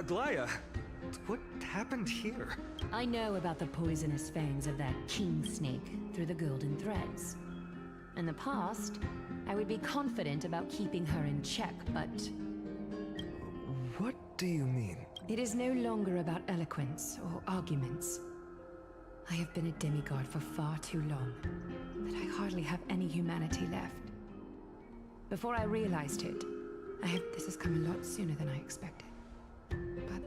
Aglaya, what happened here? I know about the poisonous fangs of that king snake through the golden threads. In the past, I would be confident about keeping her in check, but What do you mean? it is no longer about eloquence or arguments. I have been a demigod for far too long that I hardly have any humanity left. Before I realized it, this has come a lot sooner than I expected. But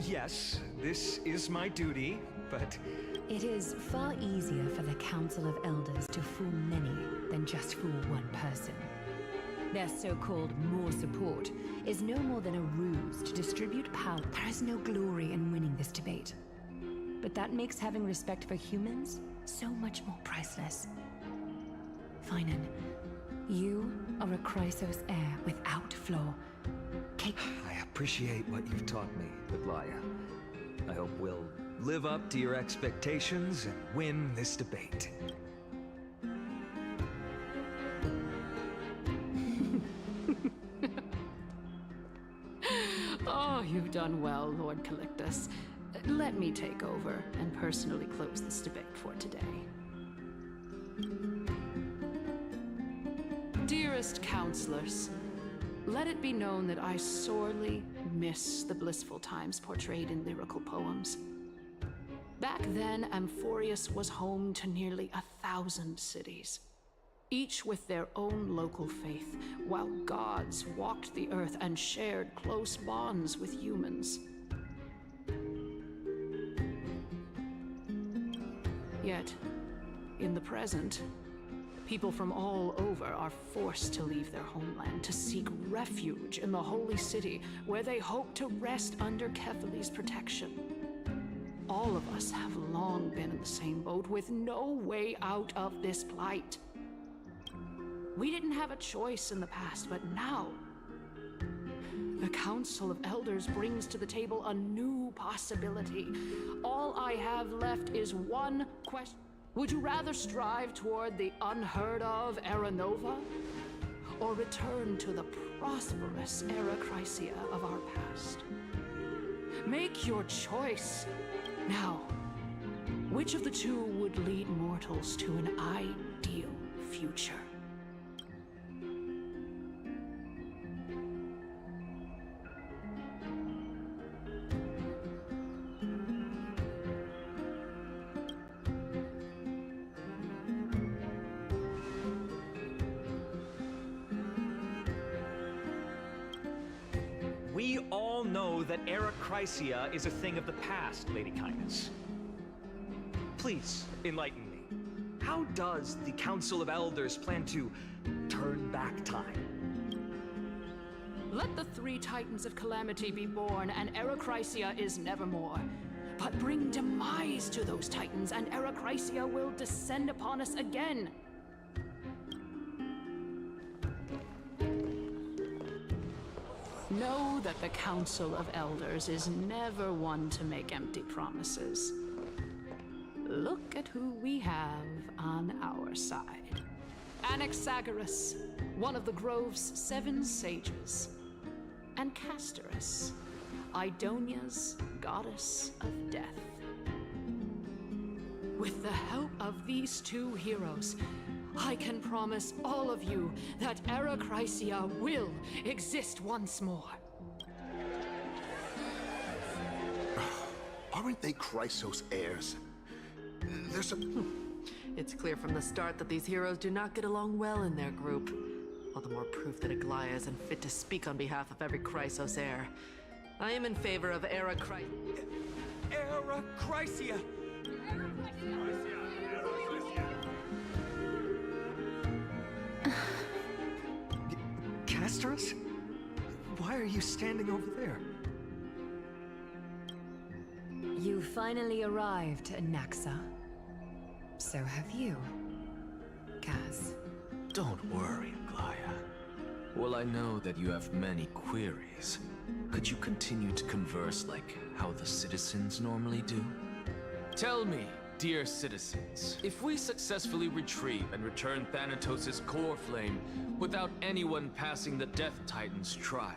Yes, this is my duty, but it is far easier for the Council of Elders to fool many than just fool one person. Their so-called more support is no more than a ruse to distribute power. There is no glory in winning this debate. But that makes having respect for humans so much more priceless. Finan, you are a Chrysos heir without flaw. I appreciate what you've taught me, Aglaya. I hope we'll live up to your expectations and win this debate. Oh, you've done well, Lord Calictus. Let me take over and personally close this debate for today. Dearest counselors, let it be known that I sorely miss the blissful times portrayed in lyrical poems. Back then, Amphorius was home to nearly 1,000 cities, each with their own local faith, while gods walked the earth and shared close bonds with humans. Yet, in the present, people from all over are forced to leave their homeland to seek refuge in the holy city, where they hope to rest under Kefali's protection. All of us have long been in the same boat, with no way out of this plight. We didn't have a choice in the past, but now, the Council of Elders brings to the table a new possibility. All I have left is one question. Would you rather strive toward the unheard of Era Nova, or return to the prosperous Era Chrysia of our past? Make your choice. Now, which of the two would lead mortals to an ideal future? We all know that Era Chrysia is a thing of the past, Lady Kindness. Please, enlighten me. How does the Council of Elders plan to turn back time? Let the three Titans of Calamity be born, and Era Chrysia is nevermore. But bring demise to those Titans, and Era Chrysia will descend upon us again. Know that the Council of Elders is never one to make empty promises. Look at who we have on our side. Anaxagoras, one of the Grove's 7 sages, and Castorus, Idonia's goddess of death. With the help of these two heroes, I can promise all of you that Era Chrysia will exist once more. Aren't they Chrysos heirs? There's a... It's clear from the start that these heroes do not get along well in their group. All the more proof that Aglaya is unfit to speak on behalf of every Chrysos heir. I am in favor of Era Chrysia. Era Chrysia! Castorus? Why are you standing over there? you finally arrived, Naxa. So have you, Kaz. Don't worry, Aglaya. Well, I know that you have many queries. Could you continue to converse like how the citizens normally do? Tell me, dear citizens, if we successfully retrieve and return Thanatos' core flame without anyone passing the Death Titan's trial,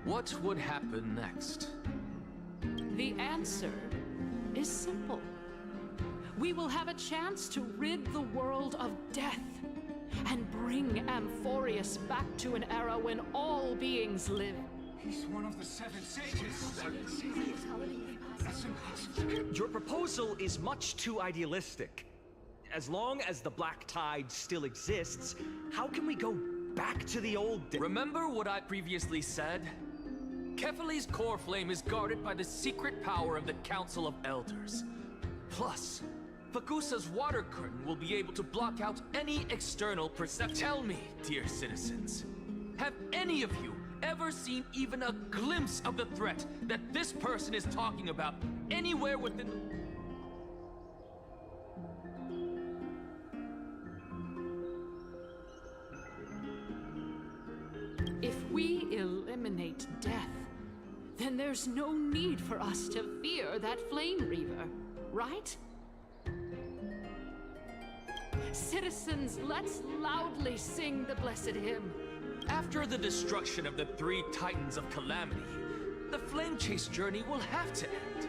What would happen next? The answer is simple. We will have a chance to rid the world of death and bring Amphorius back to an era when all beings live. He's one of the seven sages. That's impossible. Your proposal is much too idealistic. As long as the Black Tide still exists, how can we go back to the old days? Remember what I previously said? Kefali's core flame is guarded by the secret power of the Council of Elders. Plus, Fagusa's water curtain will be able to block out any external perception. Tell me, dear citizens, have any of you ever seen even a glimpse of the threat that this person is talking about anywhere within the... If we eliminate death, then there's no need for us to fear that Flame Reaver, right? Citizens, let's loudly sing the blessed hymn. After the destruction of the 3 Titans of Calamity, the Flame Chase journey will have to end.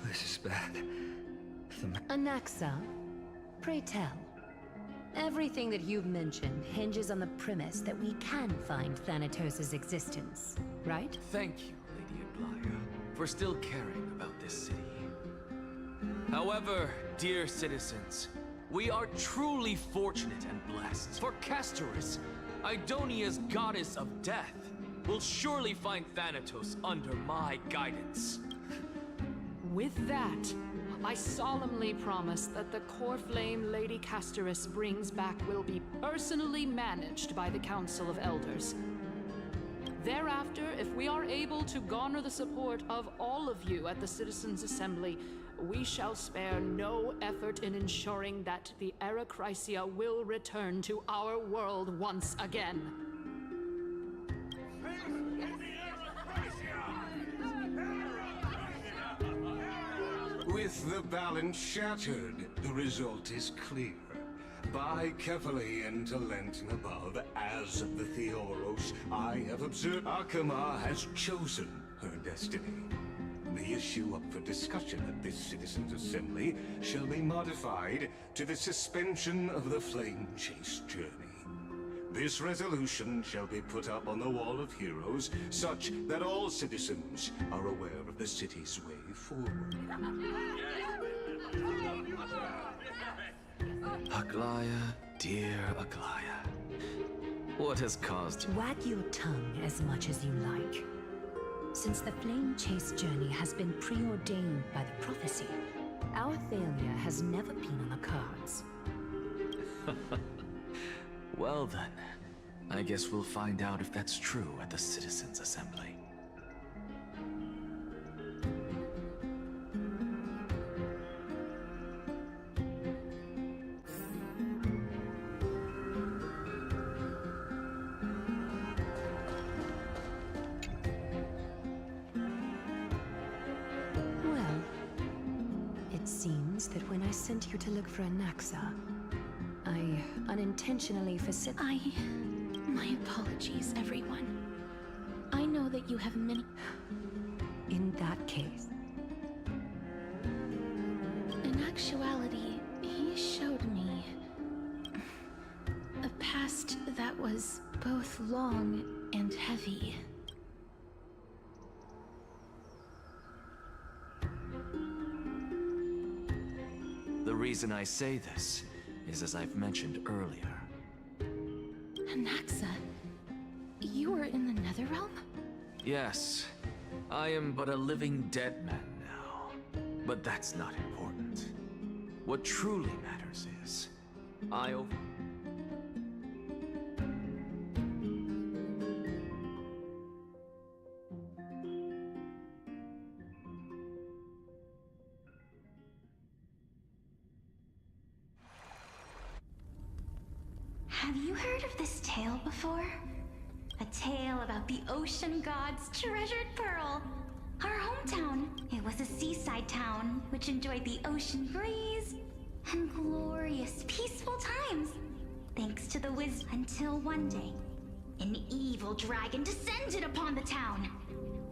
This is bad. Anaxa, pray tell. Everything that you've mentioned hinges on the premise that we can find Thanatos' existence, right? Thank you, Lady Aglaya, for still caring about this city. However, dear citizens, we are truly fortunate and blessed. For Castorus, Idonia's goddess of death, will surely find Thanatos under my guidance. With that, I solemnly promise that the core flame Lady Castorus brings back will be personally managed by the Council of Elders. Thereafter, if we are able to garner the support of all of you at the Citizens' Assembly, we shall spare no effort in ensuring that the Era Chrysia will return to our world once again. With the balance shattered, the result is clear. By Kefali and Talentum above, as the Theoros, I have observed Akama has chosen her destiny. The issue up for discussion at this Citizens' Assembly shall be modified to the suspension of the Flame Chase journey. This resolution shall be put up on the Wall of Heroes, such that all citizens are aware of the city's way forward. Aglaya, dear Aglaya, what has caused you? Wag your tongue as much as you like. Since the Flame Chase journey has been preordained by the prophecy, our failure has never been on the cards. Well then, I guess we'll find out if that's true at the Citizens' Assembly. Well, it seems that when I sent you to look for Anaxa, I unintentionally My apologies, everyone. I know that you have many... In that case, In actuality, he showed me... a past that was both long and heavy. The reason I say this is as I've mentioned earlier. Anaxa, you were in the Netherrealm? Yes, I am but a living dead man now. But that's not important. What truly matters is, Have you heard of this tale before? A tale about the ocean god's treasured pearl. Our hometown. It was a seaside town which enjoyed the ocean breeze and glorious, peaceful times. thanks to the until one day, an evil dragon descended upon the town.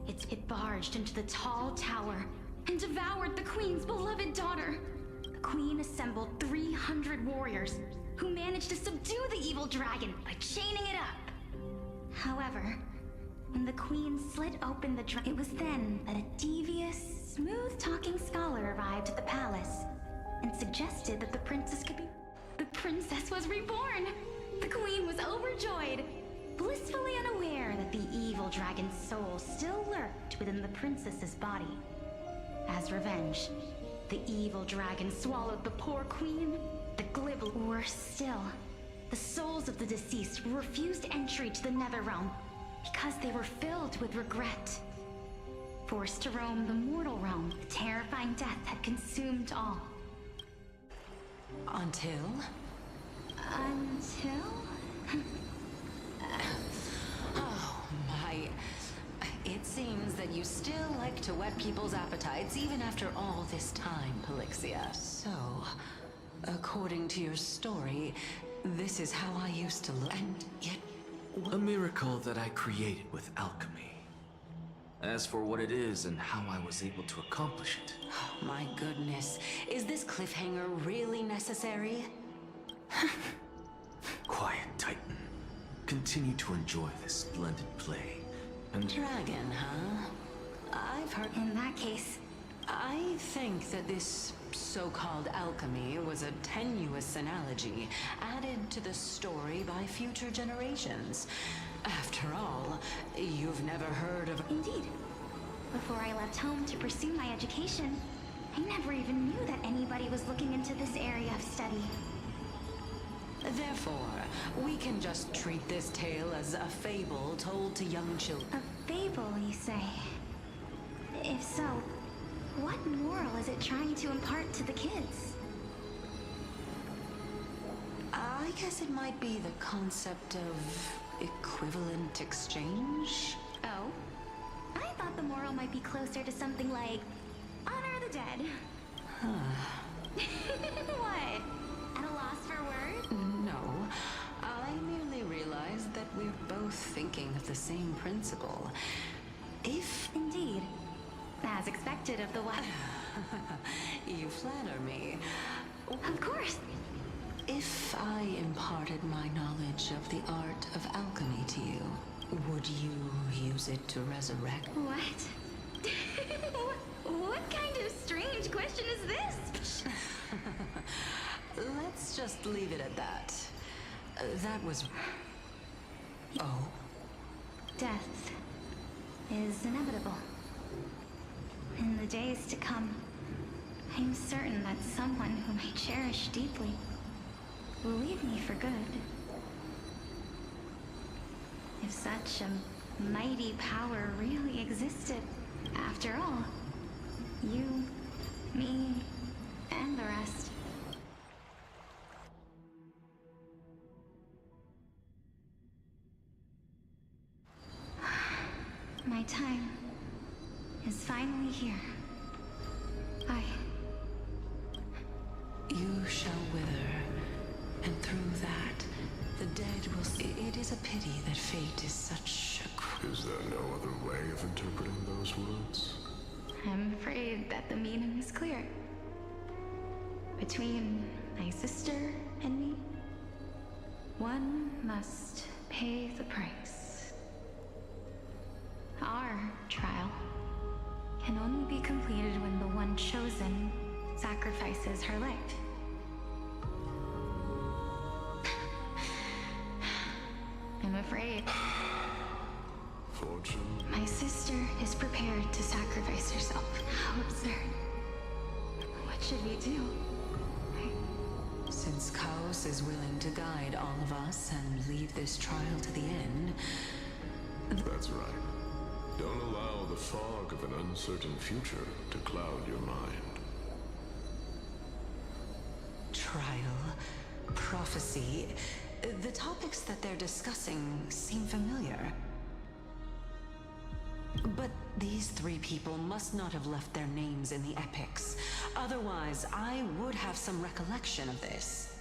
It barged into the tall tower and devoured the queen's beloved daughter. The queen assembled 300 warriors who managed to subdue the evil dragon by chaining it up. However, when the queen slit open the dragon, it was then that a devious, smooth-talking scholar arrived at the palace and suggested that the princess could be... The princess was reborn! The queen was overjoyed, blissfully unaware that the evil dragon's soul still lurked within the princess's body. As revenge, the evil dragon swallowed the poor queen. The glib... Worse still, the souls of the deceased refused entry to the Netherrealm because they were filled with regret. Forced to roam the mortal realm, the terrifying death had consumed all. Until? Oh, my... It seems that you still like to whet people's appetites even after all this time, Pelixia. So, according to your story, this is how I used to look, and yet... A miracle that I created with alchemy. As for what it is and how I was able to accomplish it... Oh, my goodness. Is this cliffhanger really necessary? Quiet, Titan. Continue to enjoy this splendid play, and... Dragon, huh? I've heard... In that case... I think that this so-called alchemy was a tenuous analogy added to the story by future generations. After all, you've never heard of... Indeed. Before I left home to pursue my education, I never even knew that anybody was looking into this area of study. Therefore, we can just treat this tale as a fable told to young children. A fable, you say? If so, what moral is it trying to impart to the kids? I guess it might be the concept of equivalent exchange? Oh? I thought the moral might be closer to something like honor the dead. What? At a loss for words? No. I merely realized that we're both thinking of the same principle. If... Indeed. As expected of the what? You flatter me. Of course. If I imparted my knowledge of the art of alchemy to you, would you use it to resurrect? What? What kind of strange question is this? Let's just leave it at that. That was... Oh? Death is inevitable. In the days to come, I'm certain that someone whom I cherish deeply will leave me for good. If such a mighty power really existed, after all, you, me, and the rest. My time is finally here. You shall wither, and through that, the dead will see. It is a pity that fate is such a Is there no other way of interpreting those words? I'm afraid that the meaning is clear. Between my sister and me, one must pay the price. Our trial can only be completed when the one chosen sacrifices her life. I'm afraid Fortune? my sister is prepared to sacrifice herself. How absurd. What should we do? Since Chaos is willing to guide all of us and lead this trial to the end... That's right. Don't allow the fog of an uncertain future to cloud your mind. Trial, prophecy... The topics that they're discussing seem familiar. But these three people must not have left their names in the epics. Otherwise, I would have some recollection of this.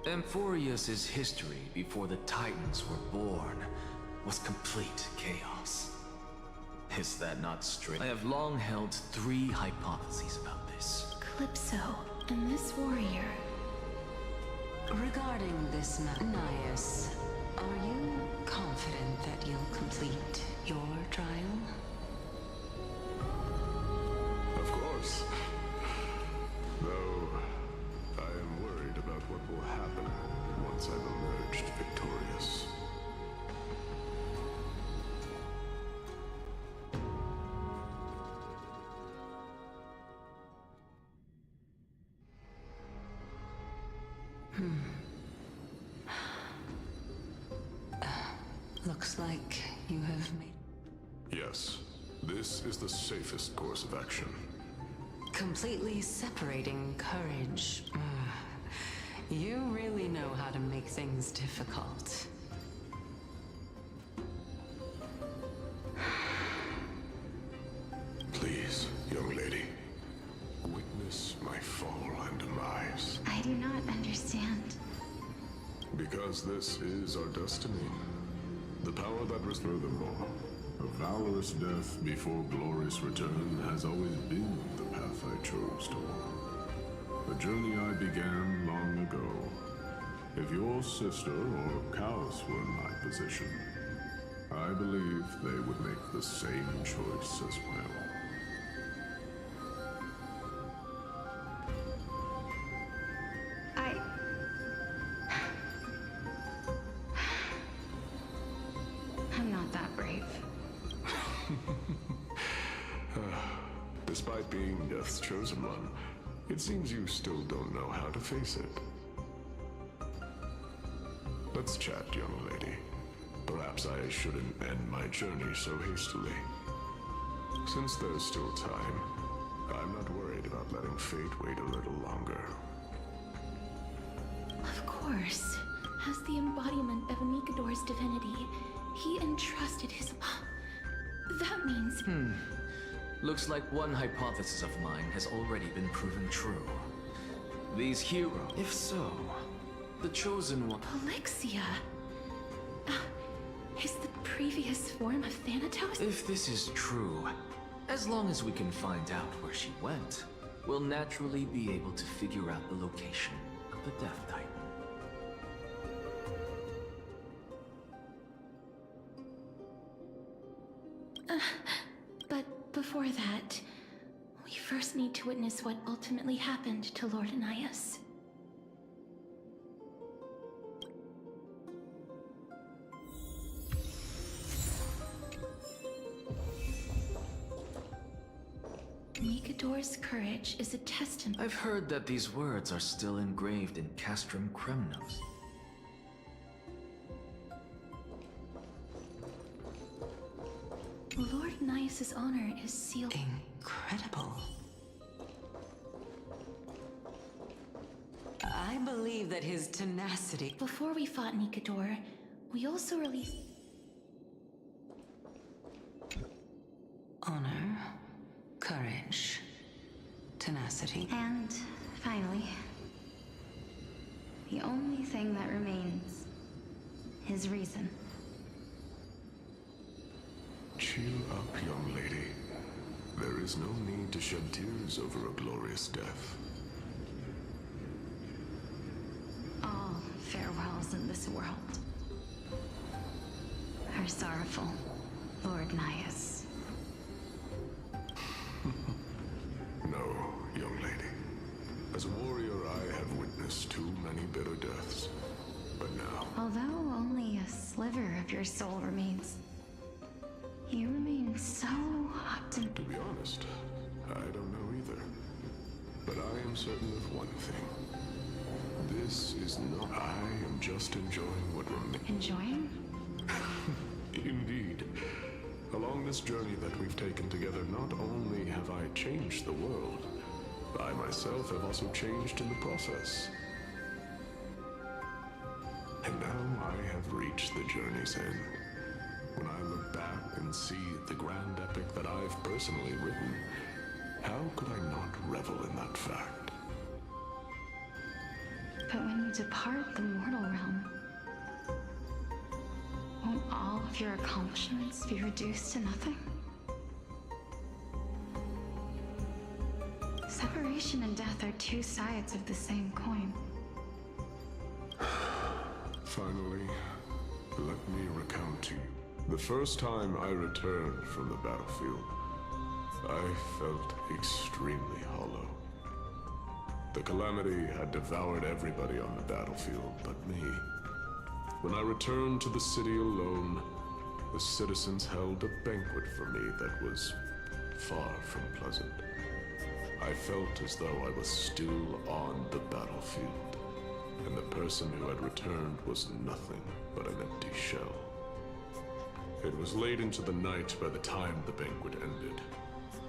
Amphorius' history before the Titans were born was complete chaos. Is that not strange? I have long held 3 hypotheses about this. Calypso and this warrior. Regarding this, Nias, are you confident that you'll complete your trial? Of course. Though, I am worried about what will happen once I've emerged victorious. Looks like you have made... Yes, this is the safest course of action. Completely separating courage. You really know how to make things difficult. Please, young lady, witness my fall and demise. I do not understand. Because this is our destiny. The power that was furthermore. A valorous death before glorious return has always been the path I chose to walk. A journey I began long ago. If your sister or Kaos were in my position, I believe they would make the same choice as well. I'm not that brave. Despite being Death's chosen one, it seems you still don't know how to face it. Let's chat, young lady. Perhaps I shouldn't end my journey so hastily. Since there's still time, I'm not worried about letting fate wait a little longer. Of course. As the embodiment of Nikador's divinity, he entrusted his... That means... Looks like one hypothesis of mine has already been proven true. These heroes... If so, the Chosen One... Polixia! Is the previous form of Thanatos? If this is true, as long as we can find out where she went, we'll naturally be able to figure out the location of the Death Titan. But before that, we first need to witness what ultimately happened to Lord Anias. Nikador's courage is a testament. I've heard that these words are still engraved in Castrum Kremnos. Lord Nias's honor is sealed. Incredible. I believe that his tenacity... Before we fought Nikador, we also released... Honor, courage, tenacity. And finally, the only thing that remains is reason. Cheer up, young lady. There is no need to shed tears over a glorious death. All farewells in this world are sorrowful, Lord Nias. No, young lady. As a warrior, I have witnessed too many bitter deaths. But now... Although only a sliver of your soul remains, you remain so optimistic. To be honest, I don't know either. But I am certain of one thing. This is not... I am just enjoying what remains. Enjoying? Indeed. Along this journey that we've taken together, not only have I changed the world, I myself have also changed in the process. And now I have reached the journey's end. When I look back and see the grand epic that I've personally written, how could I not revel in that fact? But when you depart the mortal realm, won't all of your accomplishments be reduced to nothing? Separation and death are two sides of the same coin. Finally, let me recount to you. The first time I returned from the battlefield, I felt extremely hollow. The calamity had devoured everybody on the battlefield but me. When I returned to the city alone, the citizens held a banquet for me that was far from pleasant. I felt as though I was still on the battlefield, and the person who had returned was nothing but an empty shell. It was late into the night by the time the banquet ended.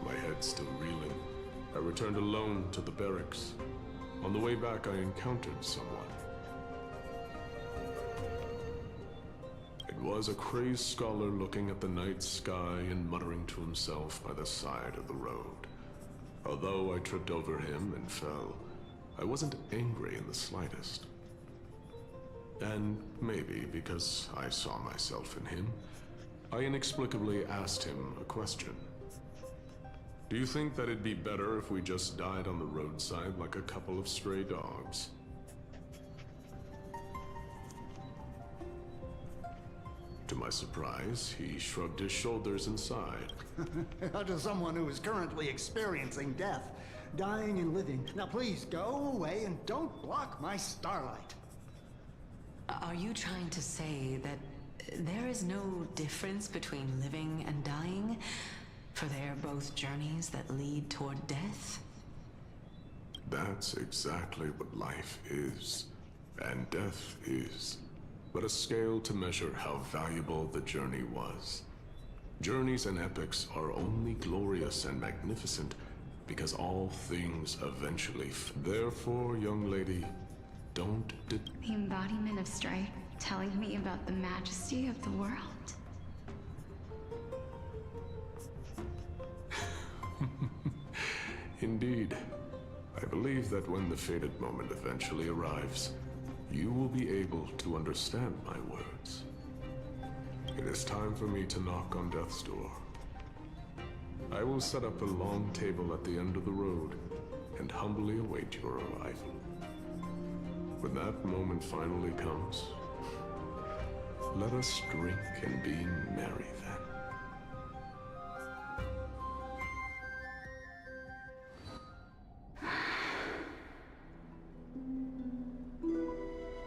My head still reeling, I returned alone to the barracks. On the way back, I encountered someone. It was a crazed scholar looking at the night sky and muttering to himself by the side of the road. Although I tripped over him and fell, I wasn't angry in the slightest. And maybe because I saw myself in him, I inexplicably asked him a question. Do you think that it'd be better if we just died on the roadside like a couple of stray dogs? To my surprise, he shrugged his shoulders and sighed. To someone who is currently experiencing death, dying and living. Now please, go away and don't block my starlight. Are you trying to say that there is no difference between living and dying? For they are both journeys that lead toward death? That's exactly what life is, and death is, but a scale to measure how valuable the journey was. Journeys and epics are only glorious and magnificent because all things eventually Therefore, young lady, don't The embodiment of strife telling me about the majesty of the world. Indeed. I believe that when the fated moment eventually arrives, you will be able to understand my words. It is time for me to knock on death's door. I will set up a long table at the end of the road and humbly await your arrival. When that moment finally comes, let us drink and be merry then.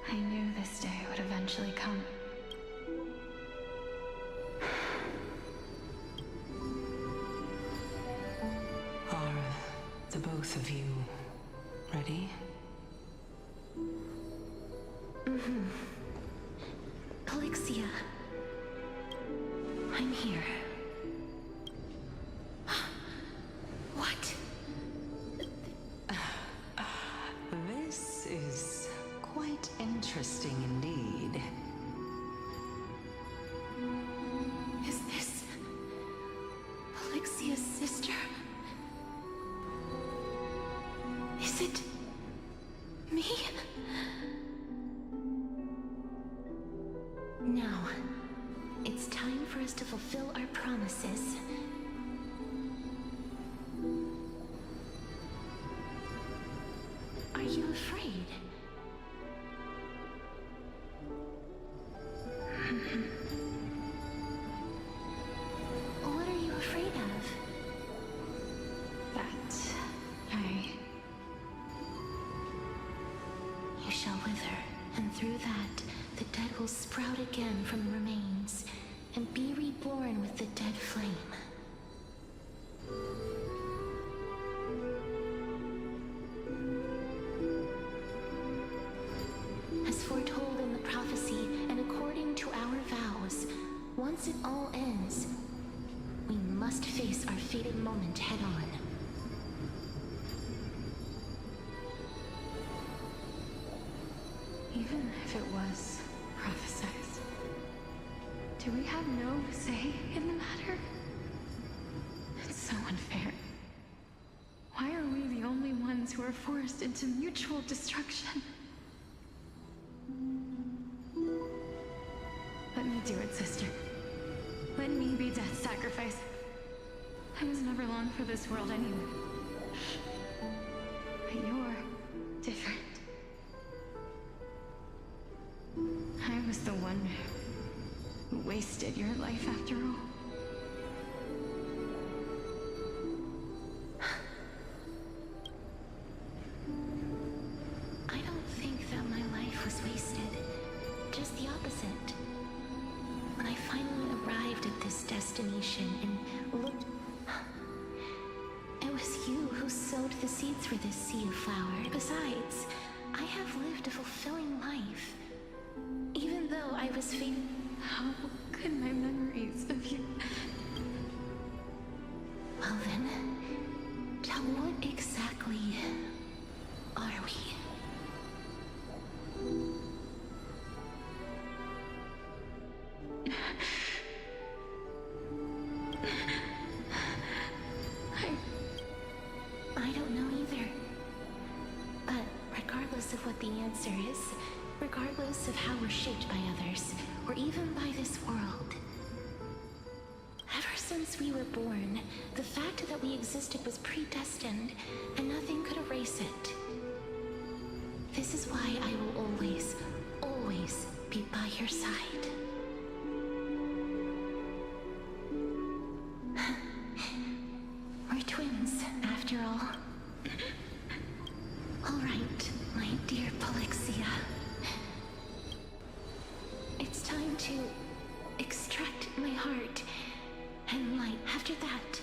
I knew this day would eventually come. Are the both of you ready? Calixia. I'm here. What? This is quite interesting indeed. Is this Calixia's sister? Is it me? Now, it's time for us to fulfill our promises. Are you afraid? What are you afraid of? That you shall wither, and through that, the dead will sprout again from the remains, and be reborn with the dead flame. As foretold in the prophecy, and according to our vows, once it all ends, we must face our fated moment head-on. Even if it was prophesized, do we have no say in the matter? It's so unfair. Why are we the only ones who are forced into mutual destruction? sacrifice. I was never long for this world anyway. But you're different. I was the one who wasted your life after all. I don't think that my life was wasted. Just the opposite. When I finally arrived at this destination and looked... It was you who sowed the seeds for this sea of flower. Besides, I have lived a fulfilling life. Even though I was fading... How could my memories of you... Well then, tell me, what exactly are we? I don't know either. But regardless of what the answer is, regardless of how we're shaped by others, or even by this world, ever since we were born, the fact that we existed was predestined, and nothing could erase it. This is why I will always, always be by your side. We're twins, after all. All right, my dear Polixia. It's time to extract my heart and light. After that,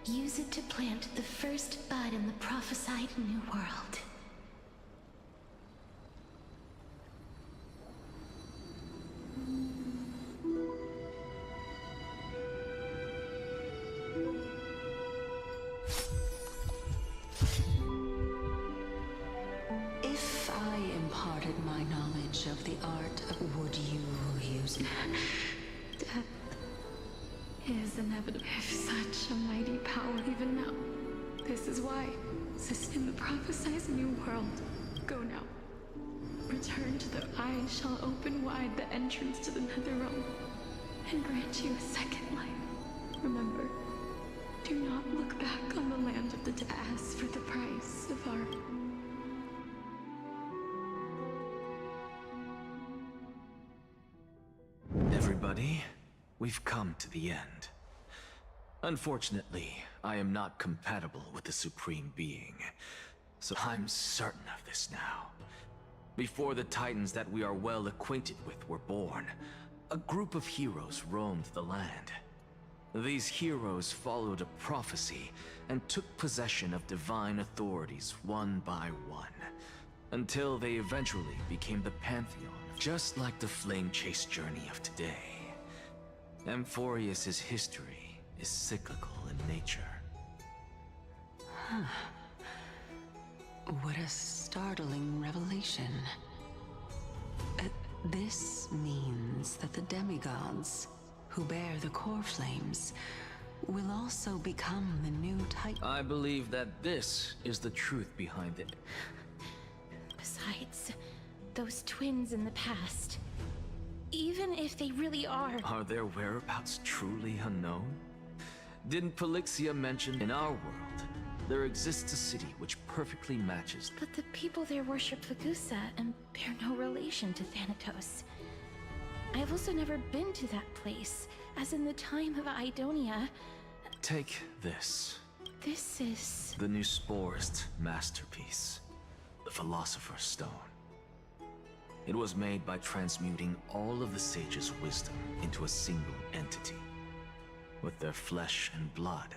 use it to plant the first bud in the prophesied new world. If I imparted my knowledge of the art, would you use it? Death is inevitable. If such a mighty power, even now. This is why, in the prophesied new world, go now. Return to the eye shall open wide the entrance to the Netherrealm, and grant you a second life. Remember, do not look back on the land of the dead. As for the price of our... Everybody, we've come to the end. Unfortunately, I am not compatible with the Supreme Being, so I'm certain of this now. Before the Titans that we are well acquainted with were born, a group of heroes roamed the land. These heroes followed a prophecy and took possession of divine authorities one by one, until they eventually became the Pantheon, just like the flame chase journey of today. Amphorius's history is cyclical in nature. What a startling revelation. This means that the demigods, who bear the core flames, will also become the new Titan. I believe that this is the truth behind it. Besides, those twins in the past, even if they really are their whereabouts truly unknown? Didn't Polixia mention in our world, there exists a city which perfectly matches... But the people there worship Fagusa and bear no relation to Thanatos. I've also never been to that place, as in the time of Idonia. Take this. This is... the new Sporist masterpiece, the Philosopher's Stone. It was made by transmuting all of the sages' wisdom into a single entity, with their flesh and blood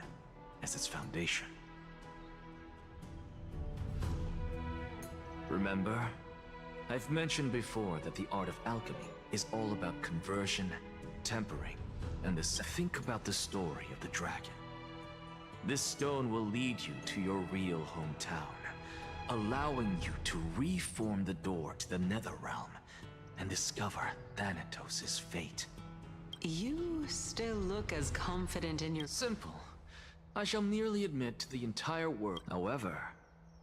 as its foundation. Remember, I've mentioned before that the art of alchemy is all about conversion, tempering, and this. Think about the story of the dragon. This stone will lead you to your real hometown, allowing you to reform the door to the Netherrealm and discover Thanatos' fate. You still look as confident in your... Simple. I shall merely admit to the entire work. However,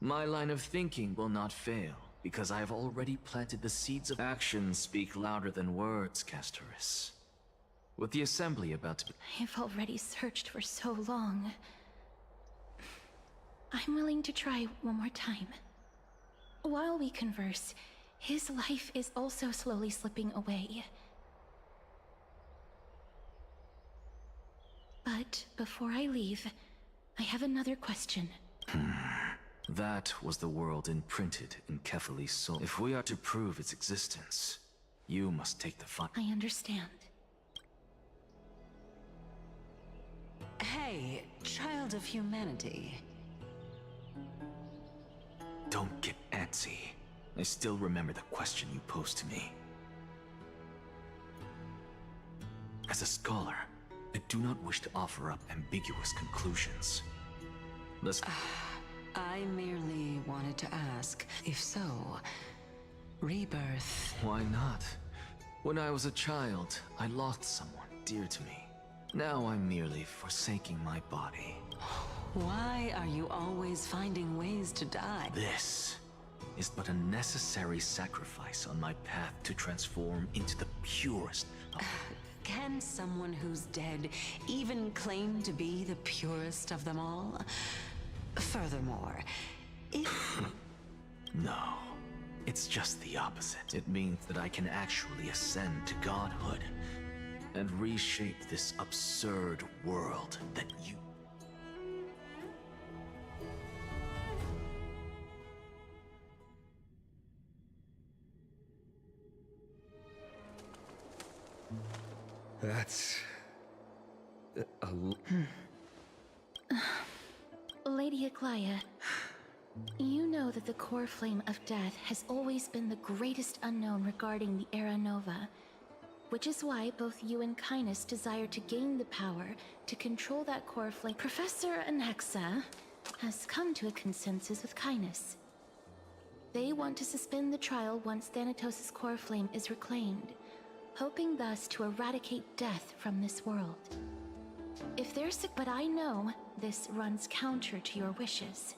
my line of thinking will not fail, because I have already planted the seeds of... Actions speak louder than words, Castoris. With the assembly about to be... I've already searched for so long. I'm willing to try one more time. While we converse, his life is also slowly slipping away. But before I leave, I have another question. That was the world imprinted in Kefali's soul. If we are to prove its existence, you must take the fight. I understand. Hey, child of humanity. Don't get antsy. I still remember the question you posed to me. As a scholar, I do not wish to offer up ambiguous conclusions. Let's... I merely wanted to ask, if so, rebirth... Why not? When I was a child, I lost someone dear to me. Now I'm merely forsaking my body. Why are you always finding ways to die? This is but a necessary sacrifice on my path to transform into the purest of... Can someone who's dead even claim to be the purest of them all? Furthermore, if... No, it's just the opposite. It means that I can actually ascend to godhood and reshape this absurd world that you... That's... Lady Aglaia, you know that the core flame of death has always been the greatest unknown regarding the Era Nova, which is why both you and Kynes desire to gain the power to control that core flame. Professor Anaxa has come to a consensus with Kynes. They want to suspend the trial once Thanatos' core flame is reclaimed, hoping thus to eradicate death from this world. If they're sick, but I know this runs counter to your wishes.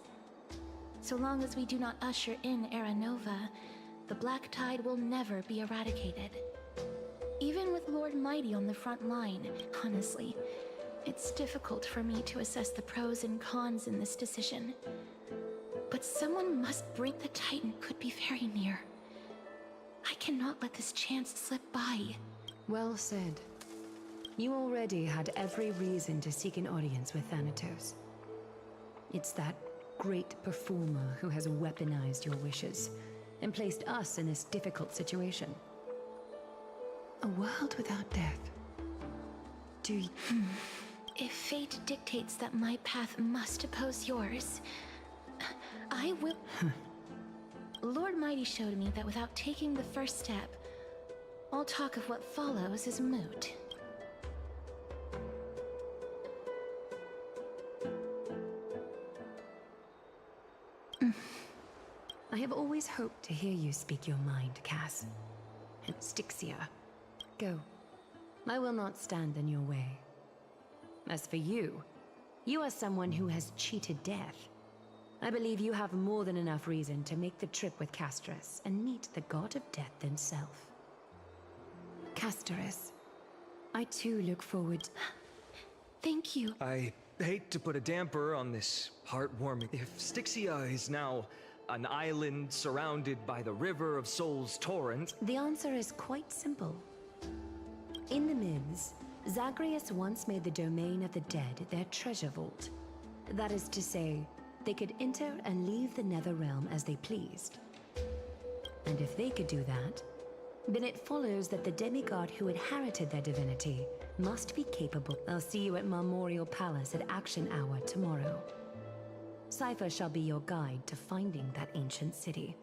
So long as we do not usher in Era Nova, the Black Tide will never be eradicated. Even with Lord Mighty on the front line, honestly, it's difficult for me to assess the pros and cons in this decision. But someone must bring... The Titan could be very near. I cannot let this chance slip by. Well said. You already had every reason to seek an audience with Thanatos. It's that great performer who has weaponized your wishes and placed us in this difficult situation. A world without death. Do you... If fate dictates that my path must oppose yours, I will... Lord Mighty showed me that without taking the first step, all talk of what follows is moot. I have always hoped to hear you speak your mind, Cass. And Styxia, go. I will not stand in your way. As for you, you are someone who has cheated death. I believe you have more than enough reason to make the trip with Castorus and meet the god of death himself. Castorus, I too look forward... Thank you. I hate to put a damper on this heartwarming... If Styxia is now an island surrounded by the River of Souls torrent... The answer is quite simple. In the Mims, Zagreus once made the domain of the dead their treasure vault. That is to say, they could enter and leave the Netherrealm as they pleased. And if they could do that, then it follows that the demigod who inherited their divinity must be capable. I'll see you at Marmorial Palace at Action Hour tomorrow. Cypher shall be your guide to finding that ancient city.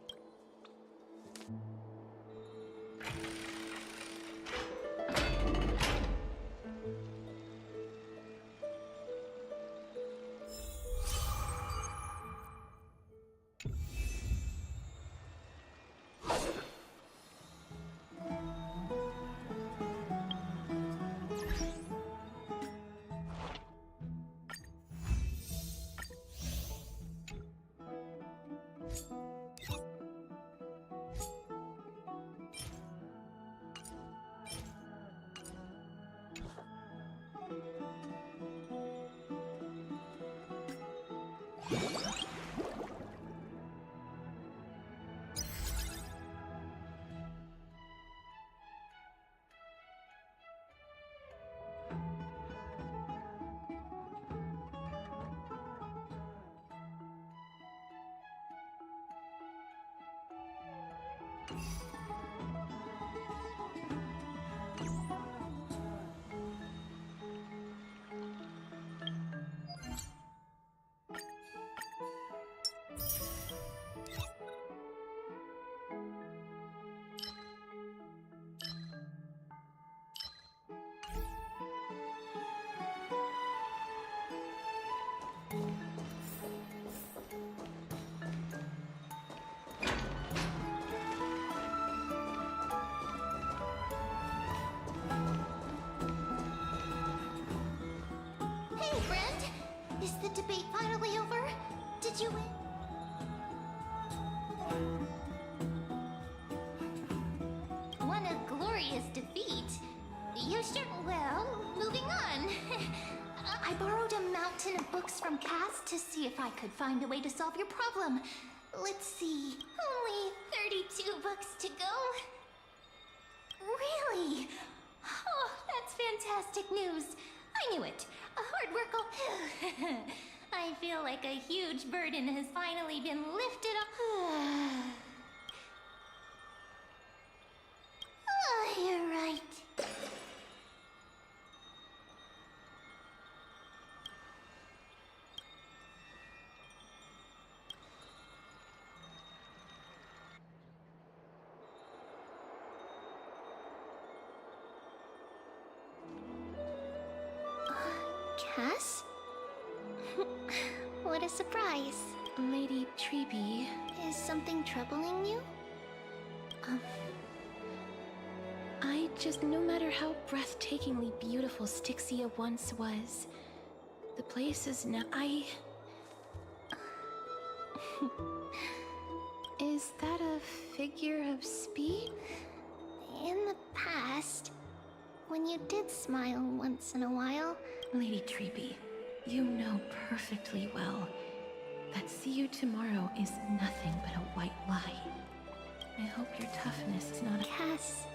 Hey, friend! Is the debate finally over? Did you win? What a glorious defeat. You sure... Well, moving on. I borrowed a mountain of books from Cass to see if I could find a way to solve your problem. Let's see. Only 32 books to go. Really? Oh, that's fantastic news. I knew it. Hard work will... I feel like a huge burden has finally been lifted up. Oh, you're right. Cass? What a surprise. Lady Treeby. Is something troubling you? I just, no matter how breathtakingly beautiful Styxia once was, the place is now. Is that a figure of speech? In the past, when you did smile once in a while... Lady Treeby, you know perfectly well that see you tomorrow is nothing but a white lie. I hope your toughness is not a... Cass,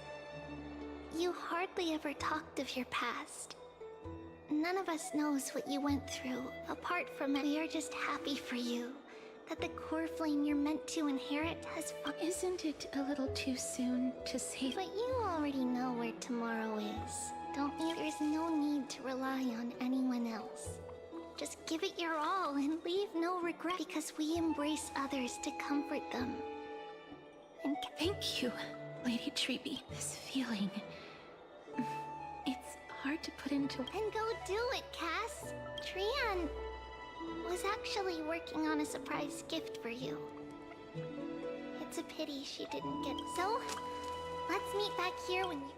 you hardly ever talked of your past. None of us knows what you went through, apart from it. We are just happy for you, that the core flame you're meant to inherit has Isn't it a little too soon to say... But you already know where tomorrow is, don't you? There's no need to rely on anyone else. Just give it your all and leave no regret, because we embrace others to comfort them. And Thank you, Lady Treeby. This feeling... It's hard to put into... Then go do it, Cass. Trian was actually working on a surprise gift for you. It's a pity she didn't get... So, let's meet back here when you...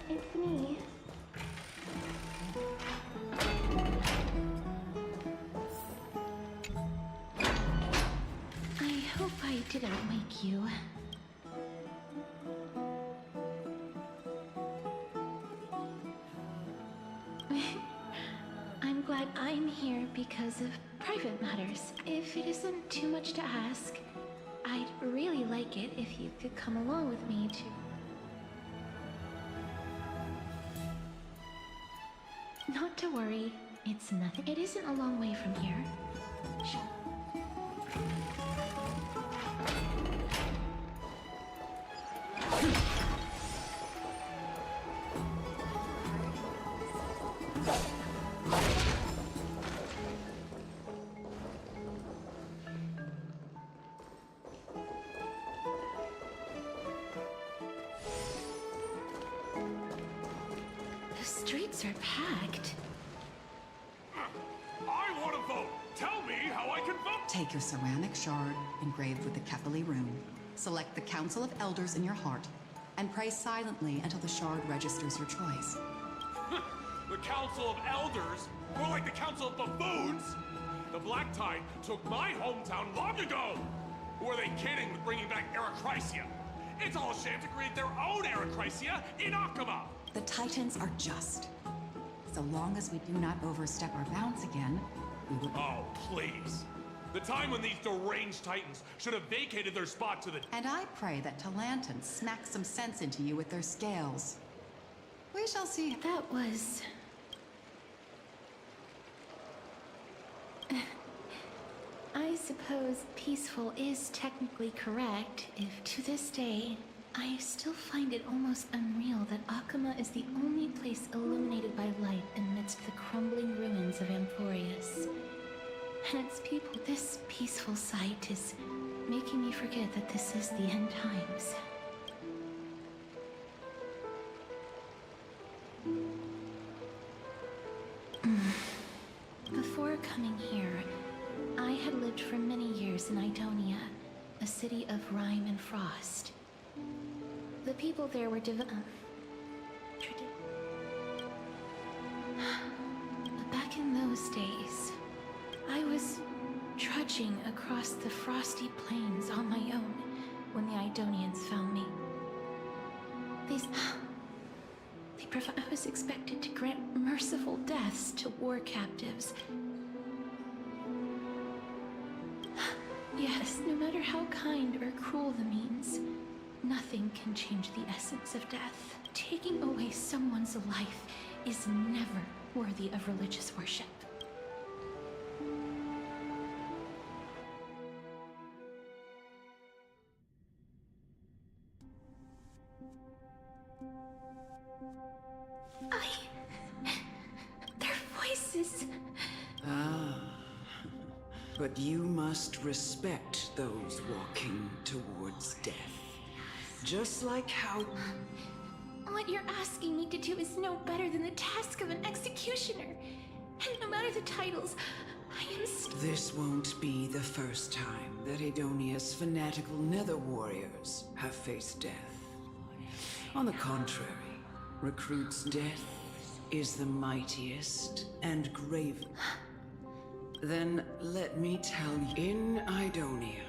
It's me. I hope I didn't wake you. I'm glad I'm here because of private matters. If it isn't too much to ask, I'd really like it if you could come along with me to... Not to worry, it's nothing. It isn't a long way from here. The streets are packed. I want to vote! Tell me how I can vote! Take your ceramic shard engraved with the Kefali rune. Select the Council of Elders in your heart, and pray silently until the shard registers your choice. The Council of Elders? More like the Council of Buffoons! The Black Tide took my hometown long ago! Were they kidding with bringing back Erechrysia? It's all a sham to create their own Erechrysia in Akama! The Titans are just. So long as we do not overstep our bounds again, we will... Oh, please. The time when these deranged titans should have vacated their spot to the... And I pray that Talantan smacks some sense into you with their scales. We shall see. That was... I suppose peaceful is technically correct, if to this day, I still find it almost unreal that Akama is the only place illuminated by light amidst the crumbling ruins of Amphorius. And its people, this peaceful sight is making me forget that this is the end times. Before coming here, I had lived for many years in Idonia, a city of rime and frost. The people there were But back in those days, I was trudging across the frosty plains on my own when the Idonians found me. I was expected to grant merciful deaths to war captives. Yes, no matter how kind or cruel the means, nothing can change the essence of death. Taking away someone's life is never worthy of religious worship. Their voices... But you must respect those walking towards death. Just like how... What you're asking me to do is no better than the task of an executioner. And no matter the titles, I am This won't be the first time that Idonia's fanatical nether warriors have faced death. On the contrary, Recruit's death is the mightiest and gravest. Then let me tell you, in Idonia,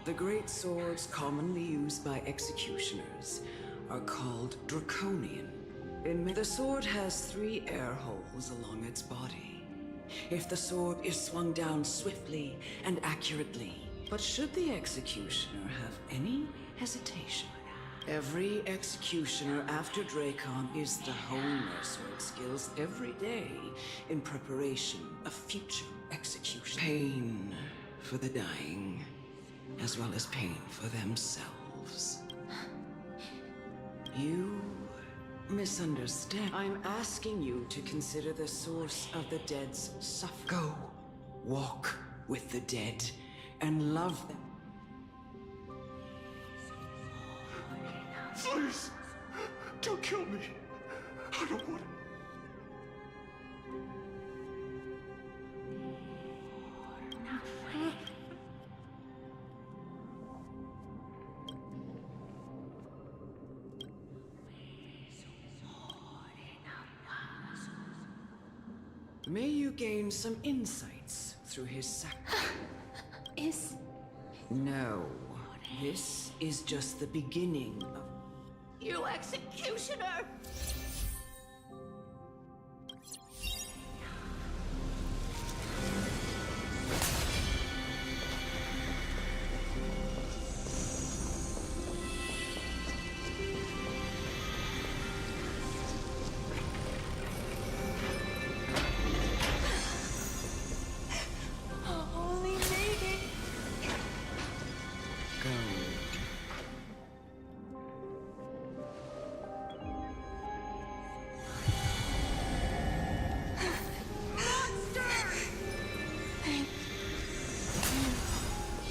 the great swords commonly used by executioners are called Draconian. The sword has 3 air holes along its body. If the sword is swung down swiftly and accurately, but should the executioner have any hesitation, every executioner after Dracon is to hone their sword skills every day in preparation of future execution. Pain for the dying, as well as pain for themselves. You misunderstand. I'm asking you to consider the source of the dead's suffering. Go, walk with the dead, and love them. Please, don't kill me. I don't want to. May you gain some insights through his sacrifice. No, this is just the beginning of... You executioner!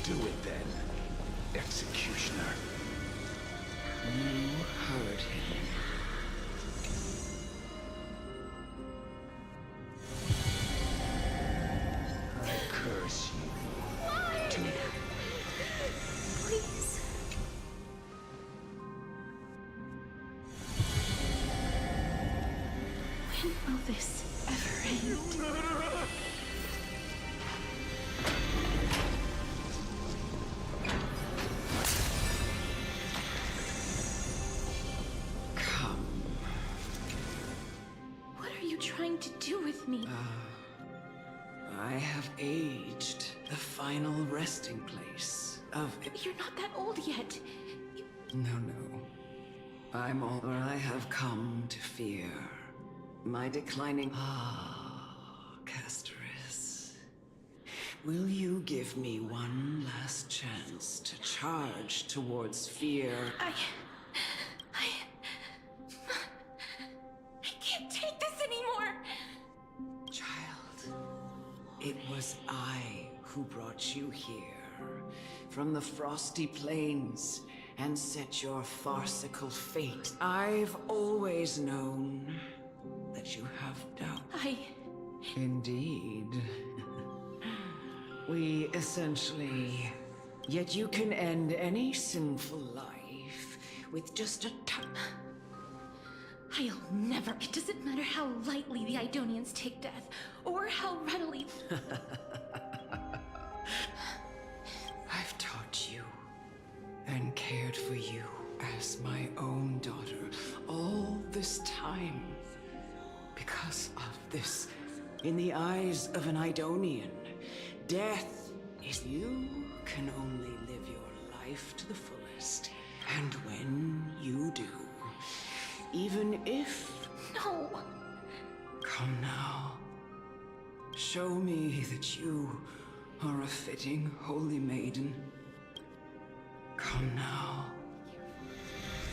Do it then, executioner. You heard him. I curse you. Why? Do it. Please. When will this ever end? What are you trying to do with me? I have aged, the final resting place of... You're not that old yet. No. I'm all I have come to fear. My declining... Castoris. Will you give me one last chance to charge towards fear? I can't take this anymore! Child, it was I who brought you here, from the frosty plains, and set your farcical fate. I've always known that you have doubt. Indeed. We essentially... Yet you can end any sinful life with just a touch. I'll never... It doesn't matter how lightly the Idonians take death, or how readily... I've taught you and cared for you as my own daughter all this time. Because of this, in the eyes of an Idonian, death is you can only live your life to the fullest. And when you do, even if... No! Come now. Show me that you are a fitting holy maiden. Come now.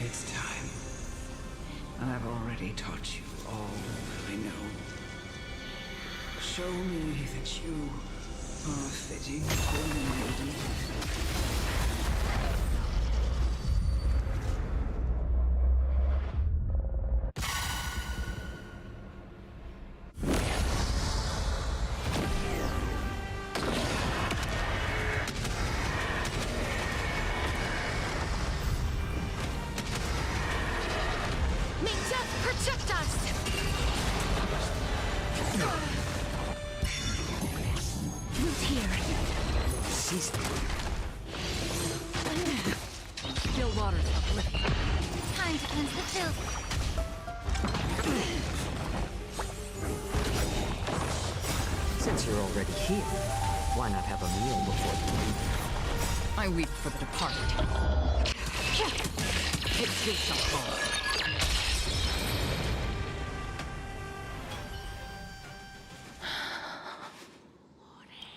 It's time. I've already taught you all I know. Show me that you are a fitting holy maiden. Since you're already here, why not have a meal before you leave? I weep for the departed. It gives a home.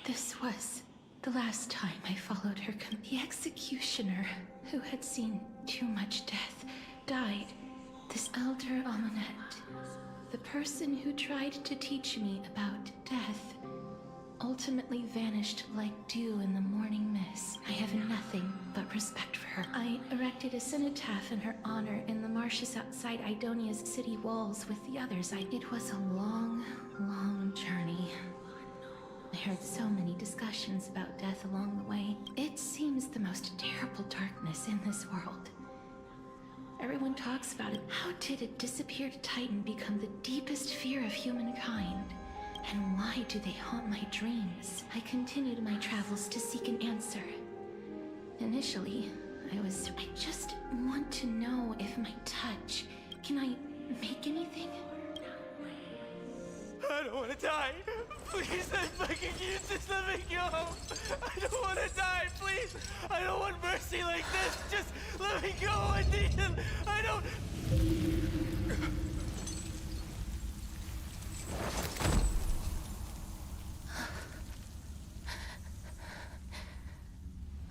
This was the last time I followed her. The executioner, who had seen too much death, died. This elder Amunet, the person who tried to teach me about death, ultimately vanished like dew in the morning mist. I have nothing but respect for her. I erected a cenotaph in her honor in the marshes outside Idonia's city walls with the others. It was a long, long journey. I heard so many discussions about death along the way. It seems the most terrible darkness in this world. Everyone talks about it. How did a disappeared Titan become the deepest fear of humankind? And why do they haunt my dreams? I continued my travels to seek an answer. Initially, I just want to know if my touch... Can I make anything? I don't want to die. Please, I'm begging you, just let me go. I don't want to die, please. I don't want mercy like this. Just let me go. I need it. I don't...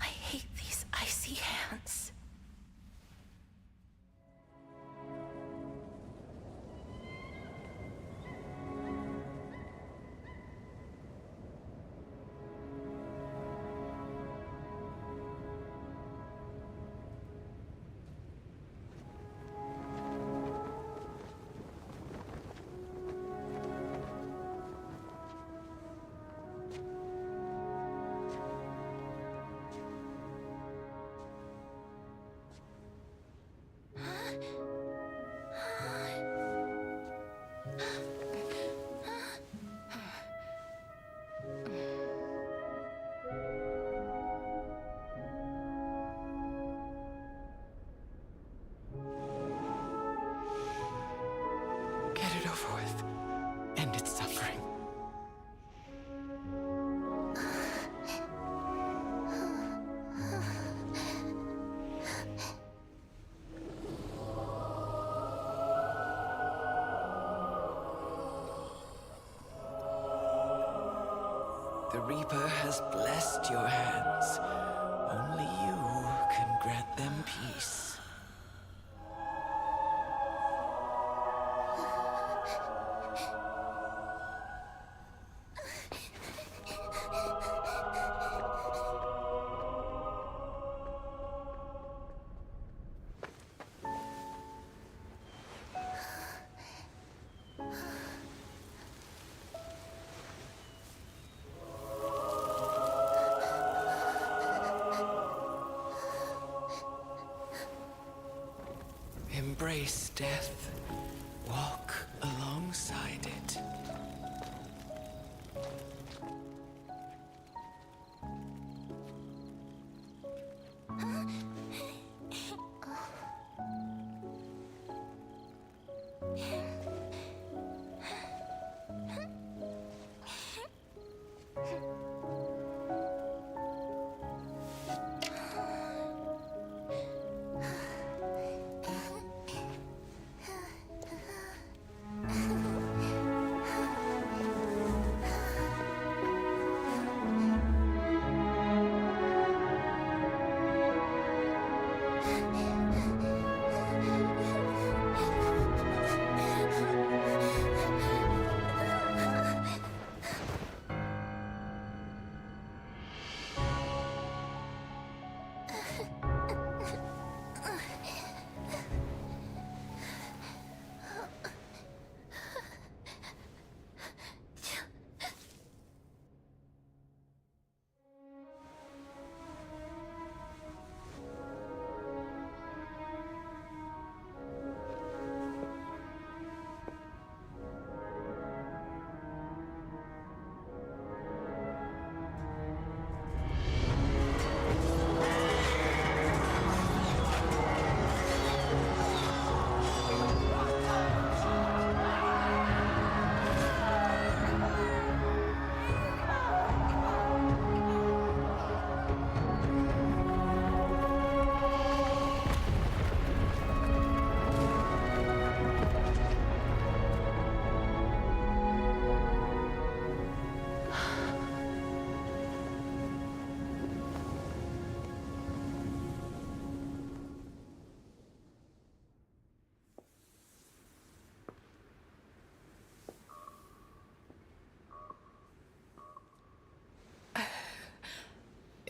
I hate these icy hands. Get it over with. End its suffering. Reaper has blessed your hands. Only you can grant them peace. Embrace death. Walk alongside it.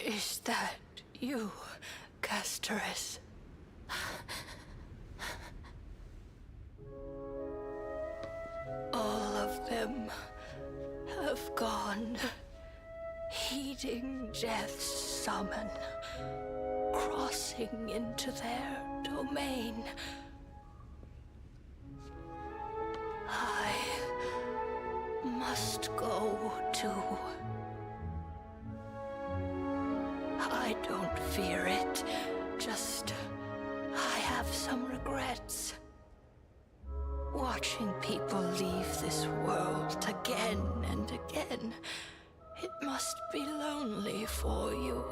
Is that you, Castoris? All of them have gone, heeding death's summon, crossing into their domain. I must go too. I don't fear it, just I have some regrets. Watching people leave this world again and again, it must be lonely for you.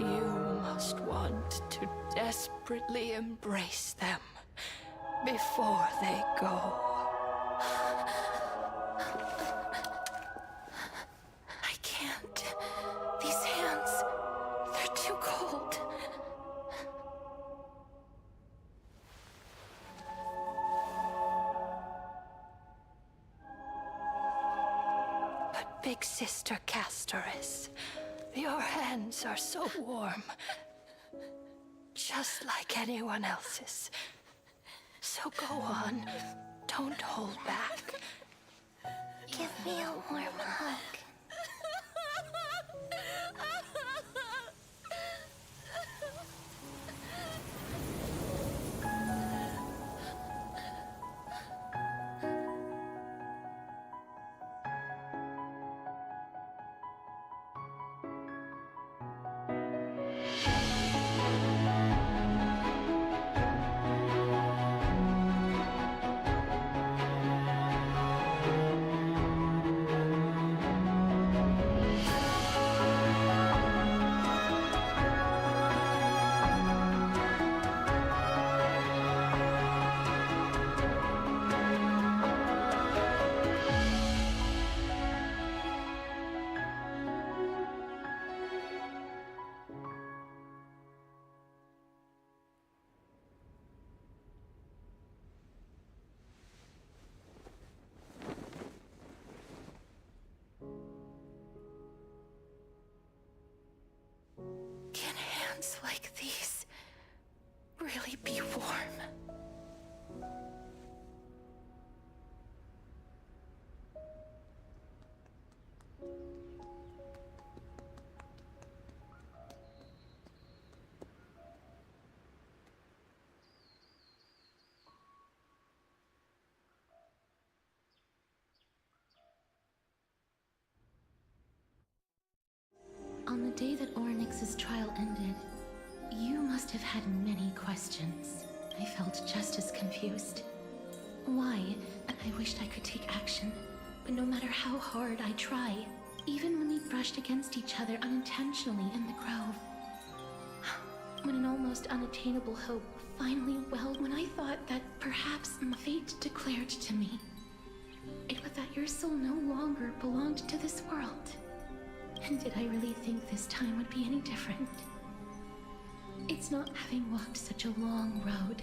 You must want to desperately embrace them before they go. I can't. These hands, they're too cold. But Big Sister Castoris, your hands are so warm. Just like anyone else's. So go on. Don't hold back. Give me a warm hug. really be warm? On the day that Orynyx's trial ended, you must have had many questions. I felt just as confused. Why? I wished I could take action, but no matter how hard I try, even when we brushed against each other unintentionally in the grove, when an almost unattainable hope finally welled, when I thought that perhaps fate declared to me, it was that your soul no longer belonged to this world. And did I really think this time would be any different? It's not having walked such a long road.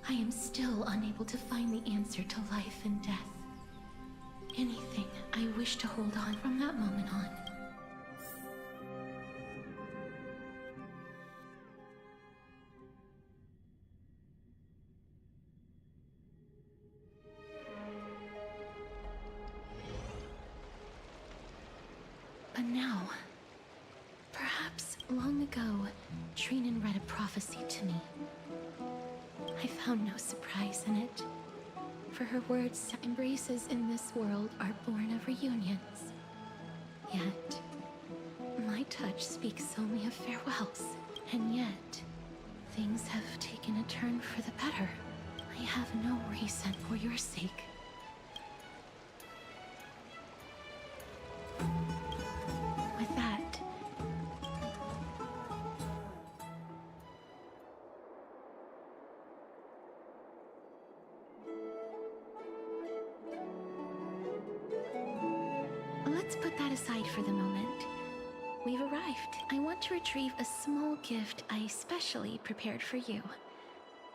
I am still unable to find the answer to life and death. Anything I wish to hold on from that moment on. But now, perhaps long ago, Trinan read a prophecy to me. I found no surprise in it, for her words, embraces in this world are born of reunions. Yet, my touch speaks only of farewells, and yet, things have taken a turn for the better. I have no reason for your sake. With that, let's put that aside for the moment. We've arrived. I want to retrieve a small gift I specially prepared for you.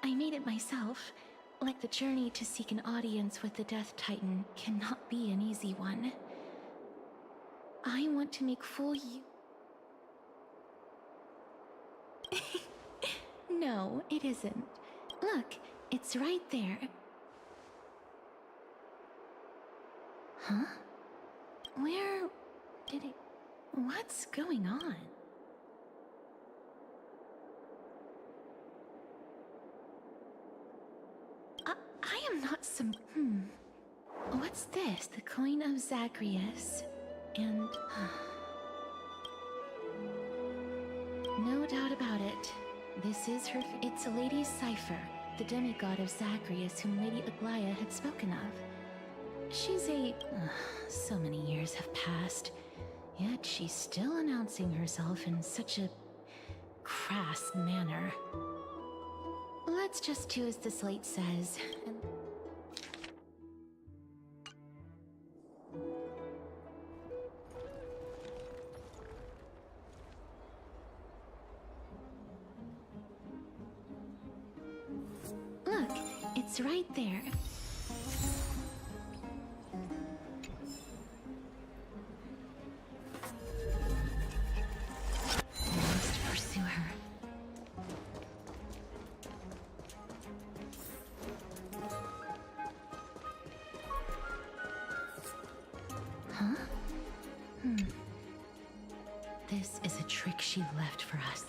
I made it myself. Like the journey to seek an audience with the Death Titan cannot be an easy one. I want to make full No, it isn't. Look, it's right there. Huh? Where did it... What's going on? I am not some... What's this? The coin of Zagreus. And... no doubt about it. This is her... It's a Lady Cypher, the demigod of Zagreus whom Lady Aglaia had spoken of. She's a... so many years have passed, yet she's still announcing herself in such a... crass manner. Let's just do as the slate says, and... Look, it's right there. I must pursue her. Huh? This is a trick she left for us.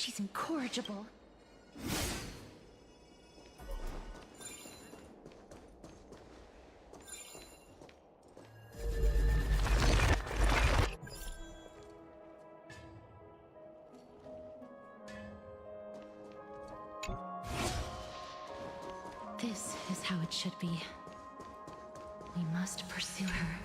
She's incorrigible. This is how it should be. We must pursue her.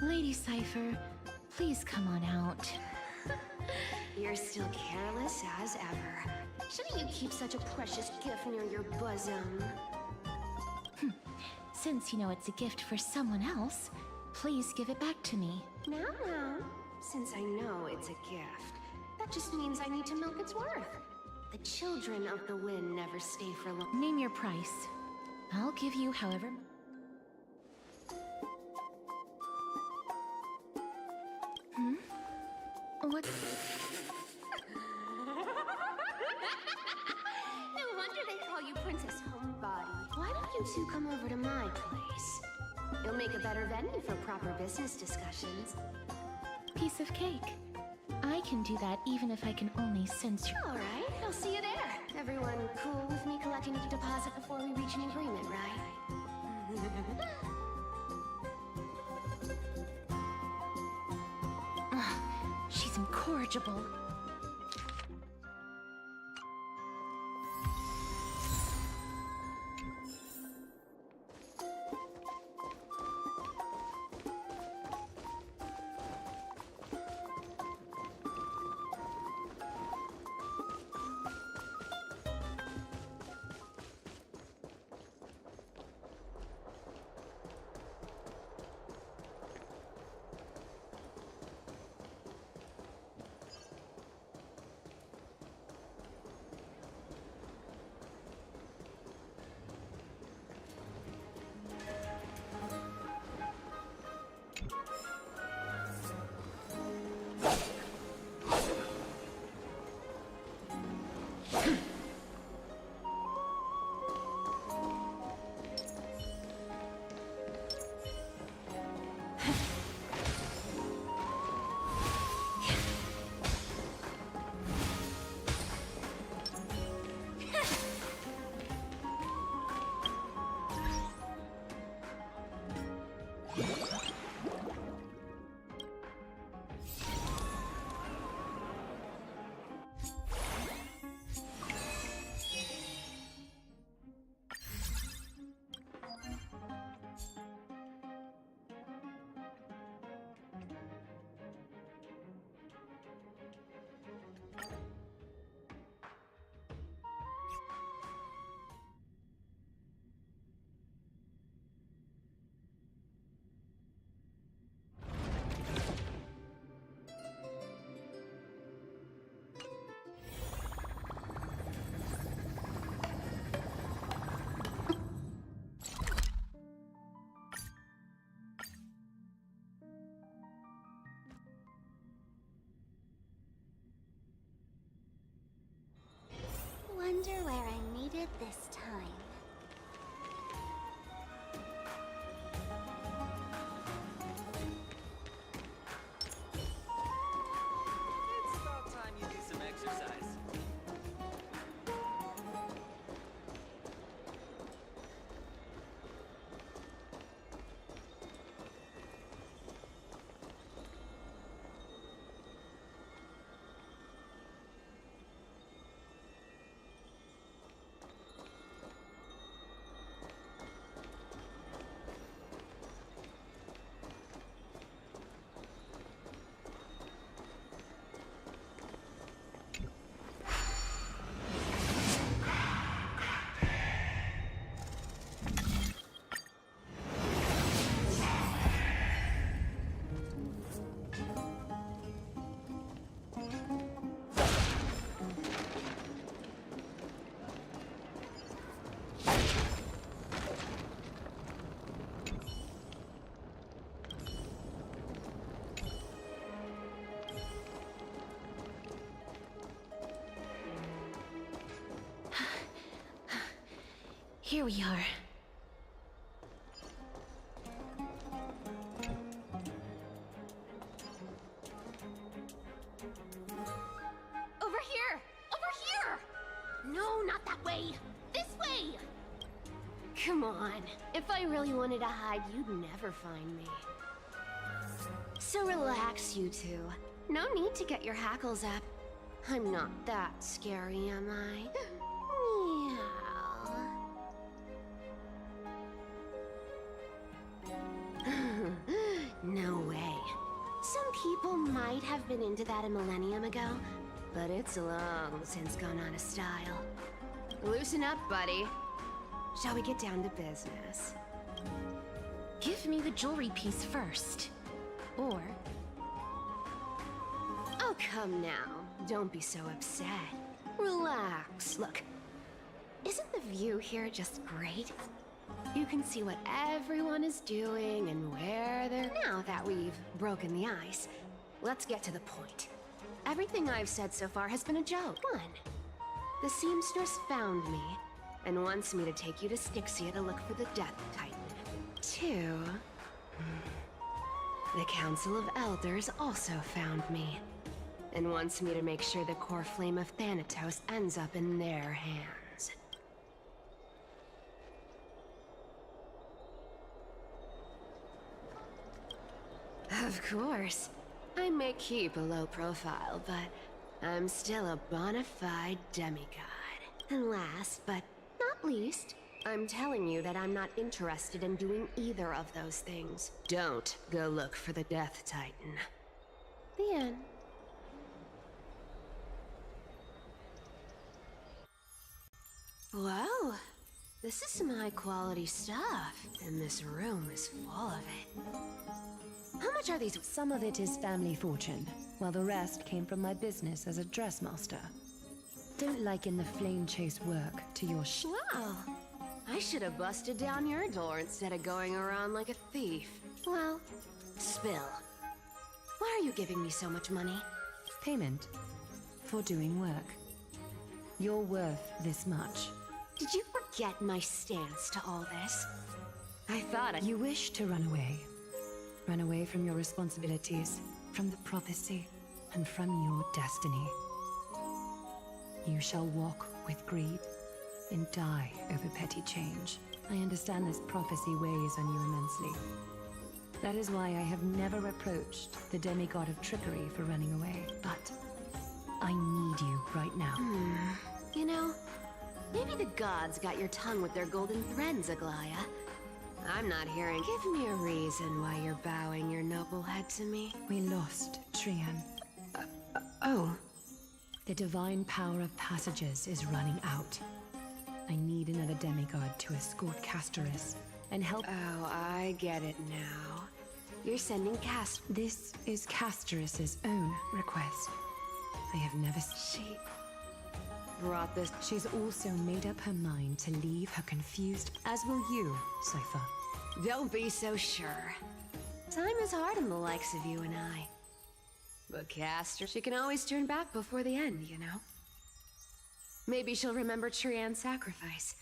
Lady Cypher, please come on out. You're still careless as ever. Shouldn't you keep such a precious gift near your bosom? Since you know it's a gift for someone else, please give it back to me. Now, since I know it's a gift, that just means I need to milk its worth. The children of the wind never stay for long. Name your price. I'll give you however... What? No wonder they call you Princess Homebody. Why don't you two come over to my place? It'll make a better venue for proper business discussions. Piece of cake. I can do that even if I can only sense your... All right, I'll see you there. Everyone cool with me collecting a deposit before we reach an agreement, right? She's incorrigible. Wonder where I needed this time. It's about time you do some exercise. Here we are. Over here! Over here! No, not that way! This way! Come on. If I really wanted to hide, you'd never find me. So relax, you two. No need to get your hackles up. I'm not that scary, am I? Meow. No way. Some people might have been into that a millennium ago, but it's long since gone out of style. Loosen up, buddy. Shall we get down to business? Give me the jewelry piece first. Or... Oh, come now. Don't be so upset. Relax. Look, isn't the view here just great? You can see what everyone is doing and where they're... Now that we've broken the ice, let's get to the point. Everything I've said so far has been a joke. 1. The seamstress found me and wants me to take you to Styxia to look for the Death Titan. 2. The Council of Elders also found me and wants me to make sure the core flame of Thanatos ends up in their hands. Of course. I may keep a low profile, but I'm still a bona fide demigod. And last but not least, I'm telling you that I'm not interested in doing either of those things. Don't go look for the Death Titan. The end. Whoa, this is some high-quality stuff, and this room is full of it. How much are these? Some of it is family fortune, while the rest came from my business as a dressmaster. Don't liken the flame chase work to your Wow. I should have busted down your door instead of going around like a thief. Well, spill. Why are you giving me so much money? Payment for doing work. You're worth this much. Did you forget my stance to all this? I thought You wish to run away. Run away from your responsibilities, from the prophecy, and from your destiny. You shall walk with greed and die over petty change. I understand this prophecy weighs on you immensely. That is why I have never approached the demigod of trickery for running away. But I need you right now. You know, maybe the gods got your tongue with their golden threads, Aglaya. I'm not hearing. Give me a reason why you're bowing your noble head to me. We lost Trian. Oh. The divine power of passages is running out. I need another demigod to escort Castorus and help. Oh, I get it now. You're sending This is Castorus's own request. I have never. She brought this. She's also made up her mind to leave her confused, as will you, Cypher. Don't be so sure. Time is hard on the likes of you and I. But Castor, she can always turn back before the end, you know? Maybe she'll remember Trian's sacrifice.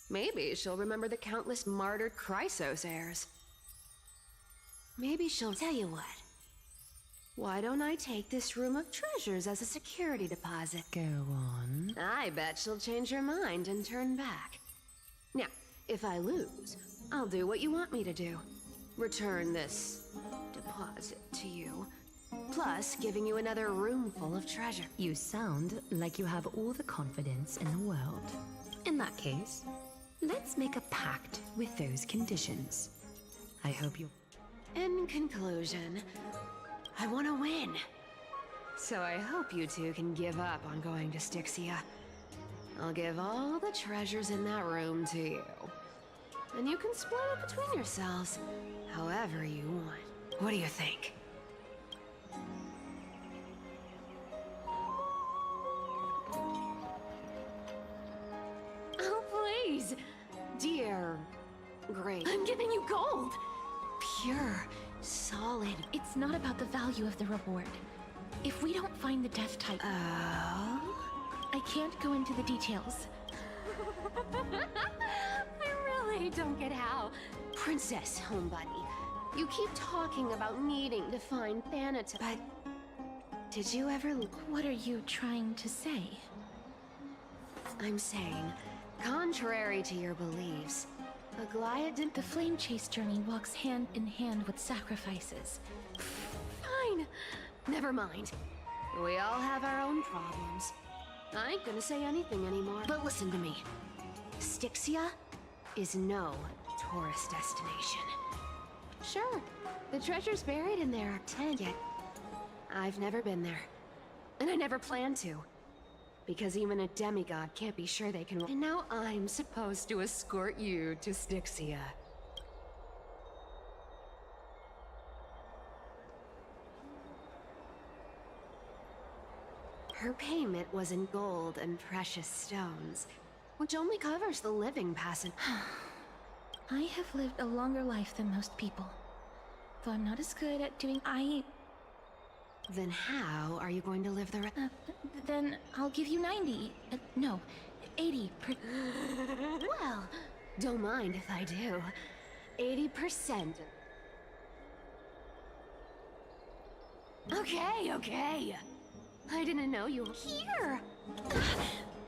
Maybe she'll remember the countless martyred Chrysos heirs. Maybe she'll... Tell you what. Why don't I take this room of treasures as a security deposit? Go on. I bet she'll change her mind and turn back. Now, if I lose, I'll do what you want me to do. Return this deposit to you. Plus, giving you another room full of treasure. You sound like you have all the confidence in the world. In that case, let's make a pact with those conditions. I hope you... In conclusion, I want to win. So I hope you two can give up on going to Styxia. I'll give all the treasures in that room to you. And you can split it between yourselves, however you want. What do you think? Oh, please! Dear... Great. I'm giving you gold! Pure, solid. It's not about the value of the reward. If we don't find the Death Titan... Oh? I can't go into the details. I don't get how. Princess, home buddy, you keep talking about needing to find Thanatos, but did you ever... What are you trying to say? I'm saying, contrary to your beliefs, Aglaia didn't... The Flame Chase journey walks hand in hand with sacrifices. Fine. Never mind. We all have our own problems. I ain't gonna say anything anymore. But listen to me. Styxia is no tourist destination. Sure, the treasure's buried in there, yet I've never been there. And I never plan to. Because even a demigod can't be sure they can... And now I'm supposed to escort you to Styxia. Her payment was in gold and precious stones, which only covers the living passage. I have lived a longer life than most people. Though I'm not as good at doing... Then how are you going to live the rest? Then I'll give you 90. No, 80 per... Well, don't mind if I do. 80%. Okay. I didn't know you were here.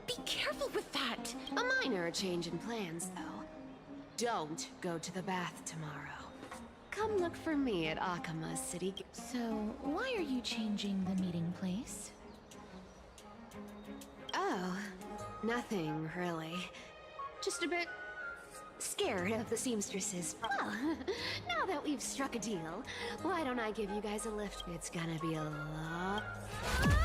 Be careful with that. A minor change in plans, though. Don't go to the bath tomorrow. Come look for me at Akama's city. So, why are you changing the meeting place? Oh, nothing really. Just a bit scared of the seamstresses. Well, now that we've struck a deal, why don't I give you guys a lift? It's gonna be a lot. Ah!